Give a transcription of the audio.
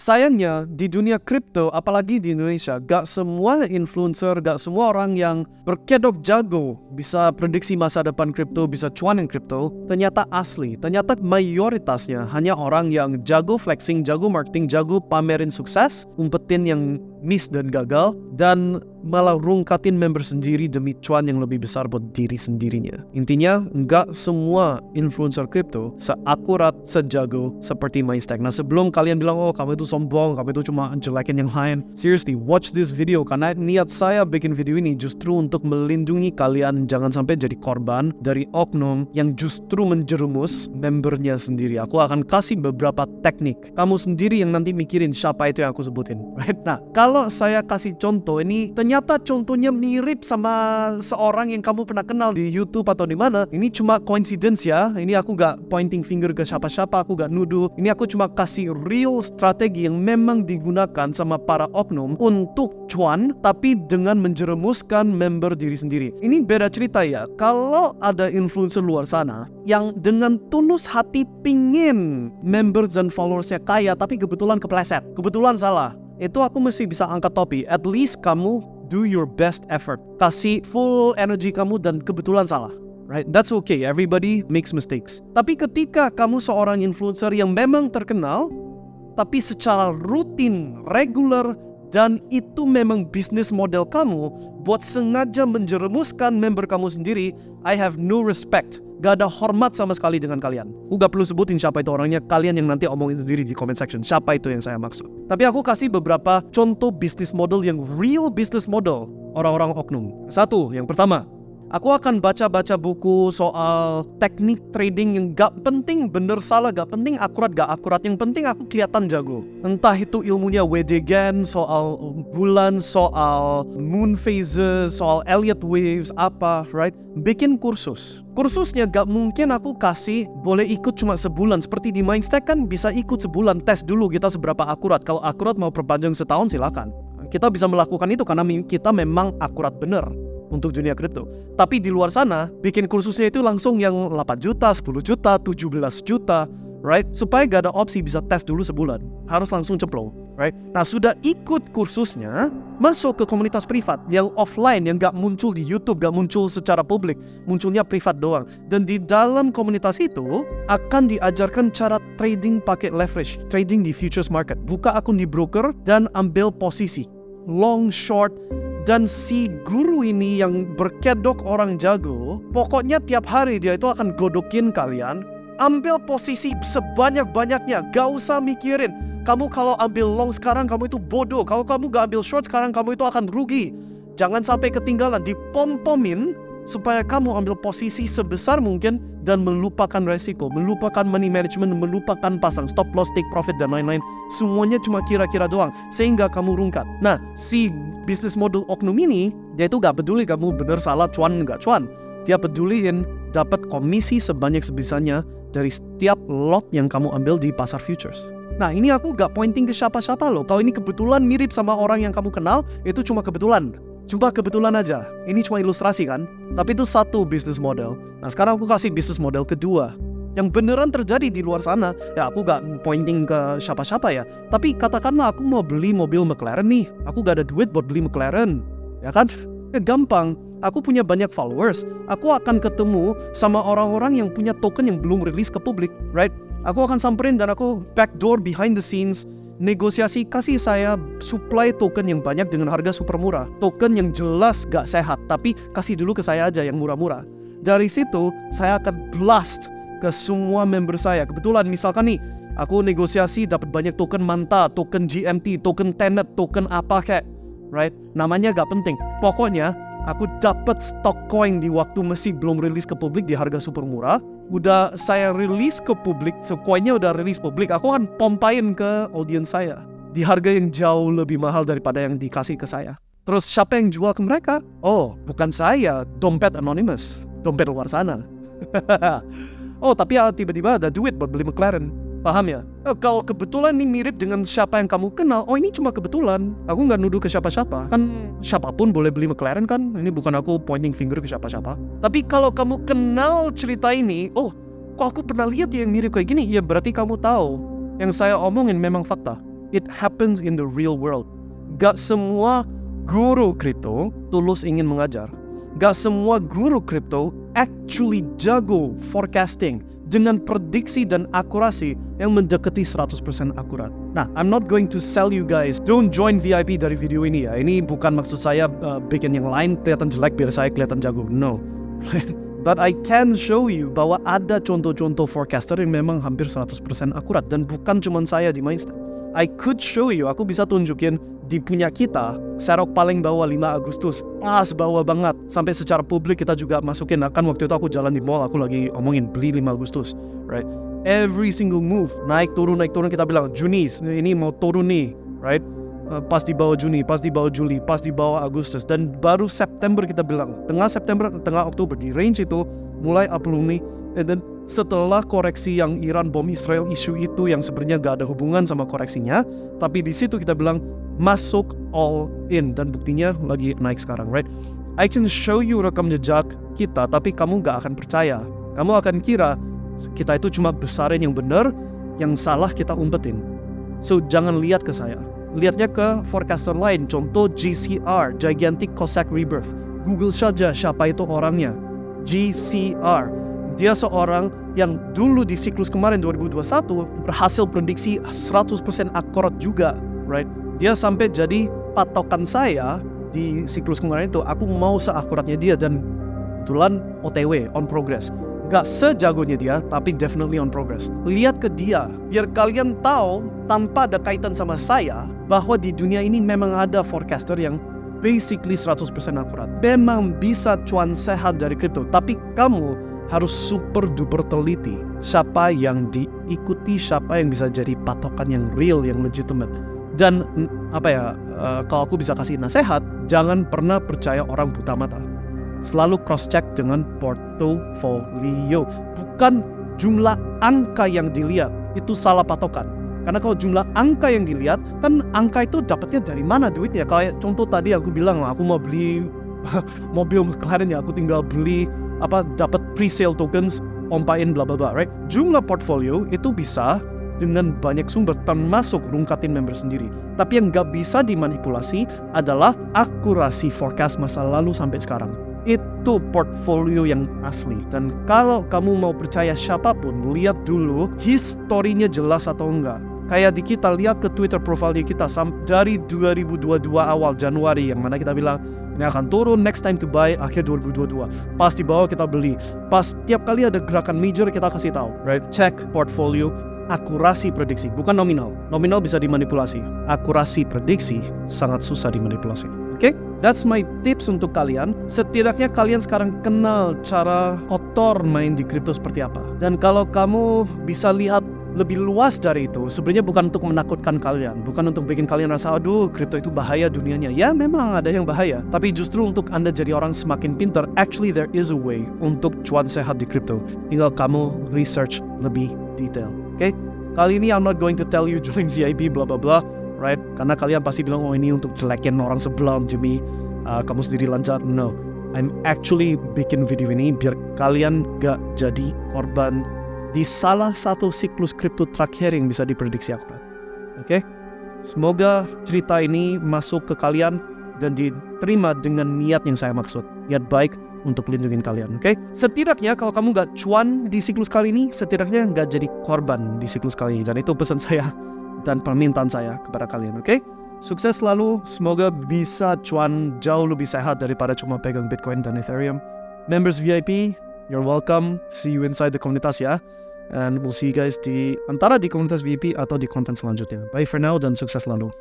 sayangnya di dunia kripto, apalagi di Indonesia, gak semua influencer, gak semua orang yang berkedok jago bisa prediksi masa depan kripto, bisa cuanin kripto, ternyata asli. Ternyata mayoritasnya hanya orang yang jago flexing, jago marketing, jago pamerin sukses, umpetin yang miss dan gagal, dan malah rungkatin member sendiri demi cuan yang lebih besar buat diri sendirinya. Intinya, nggak semua influencer kripto seakurat, sejago seperti Mainstack. Nah, sebelum kalian bilang, oh kamu itu sombong, kamu itu cuma jelekin yang lain, seriously, watch this video, karena niat saya bikin video ini justru untuk melindungi kalian jangan sampai jadi korban dari oknum yang justru menjerumus membernya sendiri. Aku akan kasih beberapa teknik. Kamu sendiri yang nanti mikirin siapa itu yang aku sebutin. Right? Nah, kalau saya kasih contoh ini, ternyata contohnya mirip sama seorang yang kamu pernah kenal di YouTube atau di mana. Ini cuma coincidence ya. Ini aku gak pointing finger ke siapa-siapa, aku gak nuduh. Ini aku cuma kasih real strategi yang memang digunakan sama para oknum untuk cuan, tapi dengan menjerumuskan member diri sendiri. Ini beda cerita ya. Kalau ada influencer luar sana yang dengan tulus hati pingin members dan followersnya kaya, tapi kebetulan kepleset, kebetulan salah, itu aku mesti bisa angkat topi. At least kamu do your best effort. Kasih full energy kamu dan kebetulan salah. Right? That's okay. Everybody makes mistakes. Tapi ketika kamu seorang influencer yang memang terkenal, tapi secara rutin, regular, dan itu memang bisnis model kamu buat sengaja menjerumuskan member kamu sendiri, I have no respect. Gak ada hormat sama sekali dengan kalian. Aku gak perlu sebutin siapa itu orangnya, kalian yang nanti omongin sendiri di comment section siapa itu yang saya maksud. Tapi aku kasih beberapa contoh bisnis model yang real business model orang-orang oknum. Satu, yang pertama, aku akan baca-baca buku soal teknik trading yang gak penting bener salah, gak penting akurat gak akurat, yang penting aku kelihatan jago. Entah itu ilmunya Wedegan, soal bulan, soal moon phases, soal Elliott waves, apa, right? Bikin kursus. Kursusnya gak mungkin aku kasih boleh ikut cuma sebulan. Seperti di Mainstack kan bisa ikut sebulan, tes dulu kita seberapa akurat. Kalau akurat mau perpanjang setahun silakan. Kita bisa melakukan itu karena kita memang akurat bener untuk dunia kripto. Tapi di luar sana, bikin kursusnya itu langsung yang 8 juta, 10 juta, 17 juta, right? Supaya gak ada opsi bisa tes dulu sebulan. Harus langsung cemplung, right? Nah, sudah ikut kursusnya, masuk ke komunitas privat yang offline, yang gak muncul di YouTube, gak muncul secara publik, munculnya privat doang. Dan di dalam komunitas itu, akan diajarkan cara trading pakai leverage, trading di futures market. Buka akun di broker dan ambil posisi. Long, short, dan si guru ini yang berkedok orang jago, pokoknya tiap hari dia itu akan godokin kalian, ambil posisi sebanyak-banyaknya, gak usah mikirin. Kamu kalau ambil long sekarang, kamu itu bodoh. Kalau kamu gak ambil short sekarang, kamu itu akan rugi. Jangan sampai ketinggalan, dipom-pomin supaya kamu ambil posisi sebesar mungkin dan melupakan resiko, melupakan money management, melupakan pasang stop loss, take profit, dan lain-lain. Semuanya cuma kira-kira doang, sehingga kamu rungkat. Nah, si bisnis model oknum ini, dia itu gak peduli kamu bener salah, cuan nggak cuan. Dia peduliin dapat komisi sebanyak sebisanya dari setiap lot yang kamu ambil di pasar futures. Nah, ini aku gak pointing ke siapa-siapa loh. Kalau ini kebetulan mirip sama orang yang kamu kenal, itu cuma kebetulan. Cuma kebetulan aja. Ini cuma ilustrasi kan? Tapi itu satu bisnis model. Nah, sekarang aku kasih bisnis model kedua. Yang beneran terjadi di luar sana. Ya, aku gak pointing ke siapa-siapa ya. Tapi katakanlah aku mau beli mobil McLaren nih. Aku gak ada duit buat beli McLaren. Ya kan? Ya gampang. Aku punya banyak followers. Aku akan ketemu sama orang-orang yang punya token yang belum rilis ke publik. Right? Aku akan samperin dan aku backdoor behind the scenes. Negosiasi, kasih saya supply token yang banyak dengan harga super murah. Token yang jelas gak sehat, tapi kasih dulu ke saya aja yang murah-murah. Dari situ, saya akan blast ke semua member saya. Kebetulan misalkan nih, aku negosiasi dapat banyak token Manta, token GMT, token Tenet, token apa kayak, right? Namanya gak penting. Pokoknya, aku dapat stock coin di waktu masih belum rilis ke publik di harga super murah. Udah saya rilis ke publik, so coinnya udah rilis publik, aku akan pompain ke audiens saya di harga yang jauh lebih mahal daripada yang dikasih ke saya. Terus siapa yang jual ke mereka? Oh, bukan saya, dompet anonymous, dompet luar sana. Oh, tapi tiba-tiba ada duit buat beli McLaren. Paham ya? Kalau kebetulan ini mirip dengan siapa yang kamu kenal, oh ini cuma kebetulan. Aku nggak nuduh ke siapa-siapa. Kan siapapun boleh beli McLaren kan? Ini bukan aku pointing finger ke siapa-siapa. Tapi kalau kamu kenal cerita ini, oh kok aku pernah lihat yang mirip kayak gini? Ya berarti kamu tahu. Yang saya omongin memang fakta. It happens in the real world. Gak semua guru kripto tulus ingin mengajar. Gak semua guru kripto actually jago forecasting dengan prediksi dan akurasi yang mendekati 100% akurat. Nah, I'm not going to sell you guys. Don't join VIP dari video ini ya. Ini bukan maksud saya bikin yang lain kelihatan jelek biar saya kelihatan jago. No. But I can show you bahwa ada contoh-contoh forecaster yang memang hampir 100% akurat. Dan bukan cuma saya di Mindstack. I could show you, aku bisa tunjukin di punya kita, serok paling bawah 5 Agustus, pas bawah banget. Sampai secara publik kita juga masukin, kan waktu itu aku jalan di mall, aku lagi omongin beli 5 Agustus, right? Every single move, naik turun, kita bilang, Juni, ini mau turun nih, right? Pas di bawah Juni, pas di bawah Juli, pas di bawah Agustus. Dan baru September kita bilang, tengah September, tengah Oktober, di range itu, mulai upload nih. And then setelah koreksi yang Iran bom Israel isu itu yang sebenarnya gak ada hubungan sama koreksinya, tapi di situ kita bilang masuk all in dan buktinya lagi naik sekarang, right? I can show you rekam jejak kita, tapi kamu gak akan percaya. Kamu akan kira kita itu cuma besarin yang benar, yang salah kita umpetin. So jangan lihat ke saya, lihatnya ke forecaster lain. Contoh GCR, Gigantic Cossack Rebirth. Google saja siapa itu orangnya. GCR. Dia seorang yang dulu di siklus kemarin 2021 berhasil prediksi 100% akurat juga, right? Dia sampai jadi patokan saya di siklus kemarin itu. Aku mau seakuratnya dia dan kebetulan OTW, on progress. Gak sejagonya dia, tapi definitely on progress. Lihat ke dia, biar kalian tahu tanpa ada kaitan sama saya bahwa di dunia ini memang ada forecaster yang basically 100% akurat. Memang bisa cuan sehat dari kripto, tapi kamu harus super duper teliti siapa yang diikuti, siapa yang bisa jadi patokan yang real, yang legitimate. Dan kalau aku bisa kasih nasihat, jangan pernah percaya orang buta mata. Selalu cross check dengan portofolio, bukan jumlah angka yang dilihat. Itu salah patokan. Karena kalau jumlah angka yang dilihat, kan angka itu dapatnya dari mana duitnya? Kayak contoh tadi aku bilang, aku mau beli mobil McLaren ya, aku tinggal beli dapat pre-sale tokens, pompain bla bla bla, right? Jumlah portfolio itu bisa dengan banyak sumber, termasuk rungkatin member sendiri. Tapi yang gak bisa dimanipulasi adalah akurasi forecast masa lalu sampai sekarang. Itu portfolio yang asli. Dan kalau kamu mau percaya siapapun, lihat dulu historinya jelas atau enggak. Kayak di kita, lihat ke Twitter profile kita dari 2022 awal Januari, yang mana kita bilang ini akan turun, next time to buy akhir 2022. Pas di bawah kita beli. Pas tiap kali ada gerakan major kita kasih tahu, right? Cek portfolio, akurasi prediksi, bukan nominal. Nominal bisa dimanipulasi. Akurasi prediksi sangat susah dimanipulasi. Oke? That's my tips untuk kalian. Setidaknya kalian sekarang kenal cara kotor main di kripto seperti apa. Dan kalau kamu bisa lihat lebih luas dari itu, sebenarnya bukan untuk menakutkan kalian, bukan untuk bikin kalian rasa, aduh, kripto itu bahaya dunianya. Ya, memang ada yang bahaya, tapi justru untuk Anda jadi orang semakin pintar. Actually, there is a way untuk cuan sehat di kripto. Tinggal kamu research lebih detail. Oke? Kali ini I'm not going to tell you join VIP bla bla bla, right? Karena kalian pasti bilang, oh ini untuk jelekin orang sebelah, Jimmy, kamu sendiri lancar. No, I'm actually bikin video ini biar kalian gak jadi korban di salah satu siklus kripto terakhir yang bisa diprediksi akurat. Oke? Semoga cerita ini masuk ke kalian dan diterima dengan niat yang saya maksud. Niat baik untuk lindungin kalian, oke? Setidaknya kalau kamu gak cuan di siklus kali ini, setidaknya gak jadi korban di siklus kali ini. Dan itu pesan saya dan permintaan saya kepada kalian, oke? Sukses selalu, semoga bisa cuan jauh lebih sehat daripada cuma pegang Bitcoin dan Ethereum. Members VIP, you're welcome. See you inside the komunitas ya. And we'll see you guys antara di komunitas VIP atau di konten selanjutnya. Bye for now dan sukses selalu.